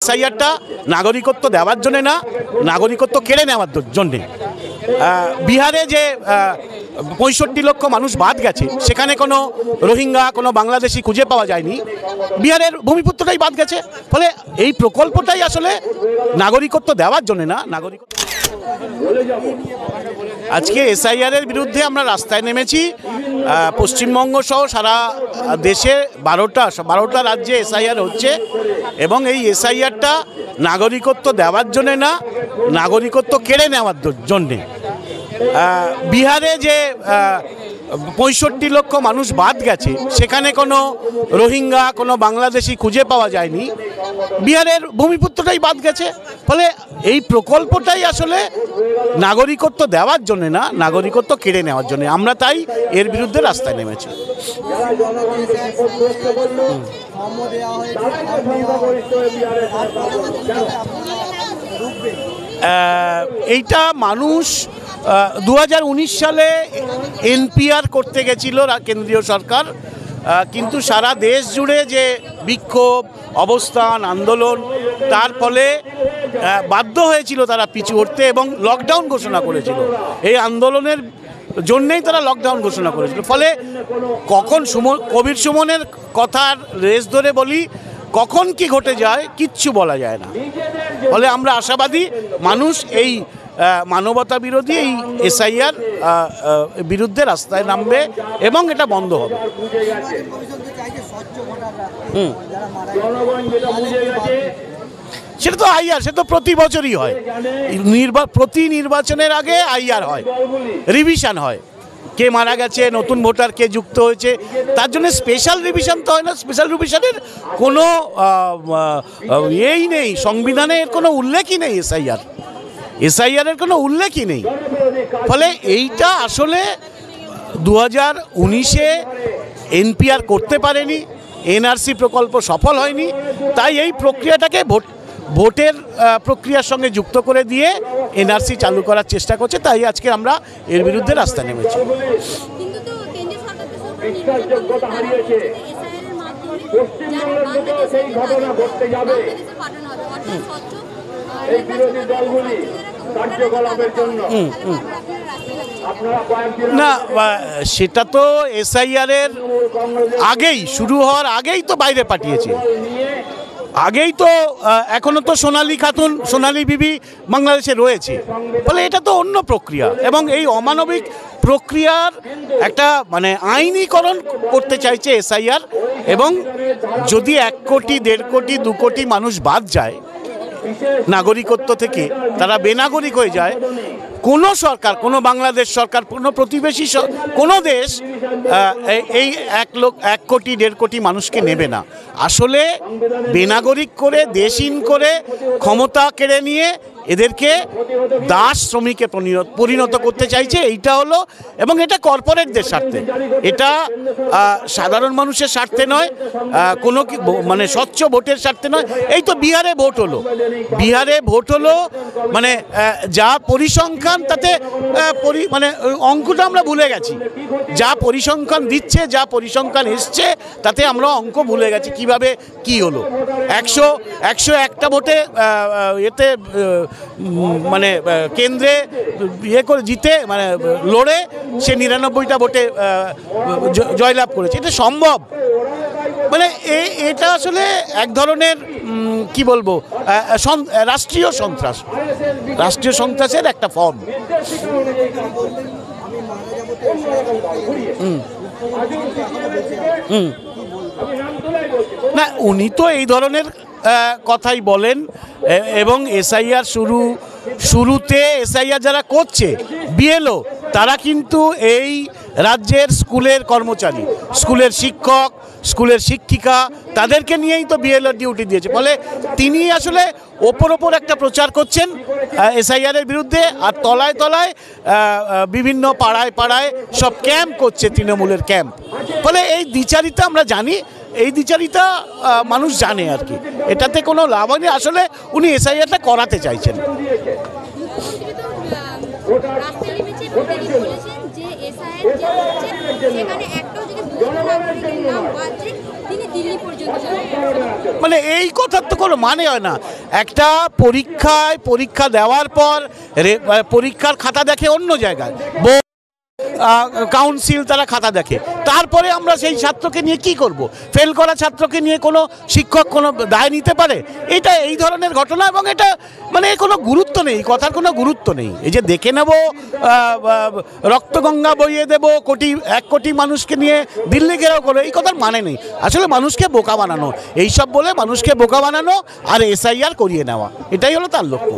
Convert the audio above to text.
এসআইআরটা নাগরিকত্ব দেওয়ার জন্যে না, নাগরিকত্ব কেড়ে নেওয়ার জন্যে। বিহারে যে 65 লক্ষ মানুষ বাদ গেছে, সেখানে কোনো রোহিঙ্গা, কোনো বাংলাদেশি খুঁজে পাওয়া যায়নি, বিহারের ভূমিপুত্রটাই বাদ গেছে। ফলে এই প্রকল্পটাই আসলে নাগরিকত্ব দেওয়ার জন্যে না, নাগরিকত্ব। আজকে এসআইআরের বিরুদ্ধে আমরা রাস্তায় নেমেছি। পশ্চিমবঙ্গ সহ সারা দেশে 12টা রাজ্যে এসআইআর হচ্ছে এবং এই এসআইআরটা নাগরিকত্ব দেওয়ার জন্যে না, নাগরিকত্ব কেড়ে নেওয়ার জন্যে। বিহারে যে 65 লক্ষ মানুষ বাদ গেছে, সেখানে কোনো রোহিঙ্গা, কোনো বাংলাদেশি খুঁজে পাওয়া যায়নি, বিহারের ভূমিপুত্রটাই বাদ গেছে। ফলে এই প্রকল্পটাই আসলে নাগরিকত্ব দেওয়ার জন্যে না, নাগরিকত্ব কেড়ে নেওয়ার জন্যে। আমরা তাই এর বিরুদ্ধে রাস্তায় নেমেছি। এইটা মানুষ 2019 সালে এনপিআর করতে গেছিল কেন্দ্রীয় সরকার, কিন্তু সারা দেশ জুড়ে যে বিক্ষোভ, অবস্থান, আন্দোলন, তার ফলে বাধ্য হয়েছিল তারা পিছু হটতে এবং লকডাউন ঘোষণা করেছিল। এই আন্দোলনের জন্যেই তারা লকডাউন ঘোষণা করেছিল। ফলে কখন কবির সুমনের কথার রেস ধরে বলি, কখন কি ঘটে যায় কিচ্ছু বলা যায় না। ফলে আমরা আশাবাদী মানুষ এই মানবতা বিরোধী এই এসআইআর বিরুদ্ধে রাস্তায় নামবে এবং এটা বন্ধ হবে। সেটা তো আইআর, সে তো প্রতি বছরই হয়। প্রতি নির্বাচনের আগে আইআর হয়, রিভিশন হয়, কে মারা গেছে, নতুন ভোটার কে যুক্ত হয়েছে, তার জন্য স্পেশাল রিভিশন তো হয় না। স্পেশাল রিভিশনের কোনো নেই, সংবিধানে এর কোনো উল্লেখই নেই। এসআইআরের কোনো উল্লেখই নেই। ফলে এইটা আসলে 2019-এ এনপিআর করতে পারেনি, এনআরসি প্রকল্প সফল হয়নি, তাই এই প্রক্রিয়াটাকে ভোটের প্রক্রিয়ার সঙ্গে যুক্ত করে দিয়ে এনআরসি চালু করার চেষ্টা করছে। তাই আজকে আমরা এর বিরুদ্ধে রাস্তায় নেমেছি। না, সেটা তো এসআইআরের আগেই শুরু হওয়ার আগেই তো বাইরে পাঠিয়েছে, আগেই তো। এখনো তো সোনালী বিবি বাংলাদেশে রয়েছে। ফলে এটা তো অন্য প্রক্রিয়া এবং এই অমানবিক প্রক্রিয়ার একটা আইনীকরণ করতে চাইছে এসআইআর। এবং যদি 1 কোটি, 1.5 কোটি, 2 কোটি মানুষ বাদ যায় নাগরিকত্ব থেকে, তারা বেনাগরিক হয়ে যায়, কোনো সরকার, কোনো বাংলাদেশ সরকার, কোনো প্রতিবেশী কোনো দেশ এই 1 কোটি, 1.5 কোটি মানুষকে নেবে না। আসলে বেনাগরিক করে, দেশহীন করে, ক্ষমতা কেড়ে নিয়ে এদেরকে দাস শ্রমিকে পরিণত করতে চাইছে। এইটা হলো, এবং এটা কর্পোরেটদের স্বার্থে, এটা সাধারণ মানুষের স্বার্থে নয়, কোনো স্বচ্ছ ভোটের স্বার্থে নয়। এই তো বিহারে ভোট হলো যা পরিসংখ্যান, তাতে অঙ্কটা আমরা ভুলে গেছি। যা পরিসংখ্যান দিচ্ছে, যা পরিসংখ্যান এসছে, তাতে আমরা অঙ্ক ভুলে গেছি কিভাবে কি হলো। 101টা ভোটে এতে কেন্দ্রে করে জিতে লড়ে সে 99টা ভোটে জয়লাভ করেছে। এটা সম্ভব? এটা আসলে এক ধরনের কি বলবো, রাষ্ট্রীয় সন্ত্রাসের একটা ফর্ম। না, উনি তো এই ধরনের কথাই বলেন। এবং এসআইআর শুরুতে এসআইআর যারা করছে বিএলও, তারা কিন্তু এই রাজ্যের স্কুলের কর্মচারী, স্কুলের শিক্ষক, স্কুলের শিক্ষিকা, তাদেরকে নিয়েই তো বিএলও ডিউটি দিয়েছে। ফলে তিনি আসলে ওপর একটা প্রচার করছেন এসআইআরের বিরুদ্ধে, আর তলায় তলায় বিভিন্ন পাড়ায় সব ক্যাম্প করছে, তৃণমূলের ক্যাম্প। ফলে এই দ্বিচারিতা আমরা জানি, এই দ্বিচারিতা মানুষ জানে আর কি। এটাতে কোনো লাভ হয়নি। আসলে উনি এসআইআরটা করাতে চাইছেন। তিনি দিল্লি পর্যন্ত যাবে? মানে এই কথার তো কোনো মানে হয় না। একটা পরীক্ষা দেওয়ার পর পরীক্ষার খাতা দেখে অন্য জায়গায়, কাউন্সিল তারা খাতা দেখে, তারপরে আমরা সেই ছাত্রকে নিয়ে কি করব? ফেল করা ছাত্রকে নিয়ে কোনো শিক্ষক কোনো দায় নিতে পারে? এটা এই ধরনের ঘটনা, এবং এটা মানে কোনো গুরুত্ব নেই, কথার কোনো গুরুত্ব নেই। এই যে দেখে নেব, রক্তগঙ্গা বইয়ে দেব, 1 কোটি মানুষকে নিয়ে দিল্লি ঘেরাও করো, এই কথার মানে নেই। আসলে মানুষকে বোকা বানানো, এইসব বলে মানুষকে বোকা বানানো আর SIR করিয়ে নেওয়া, এটাই হলো তার লক্ষ্য।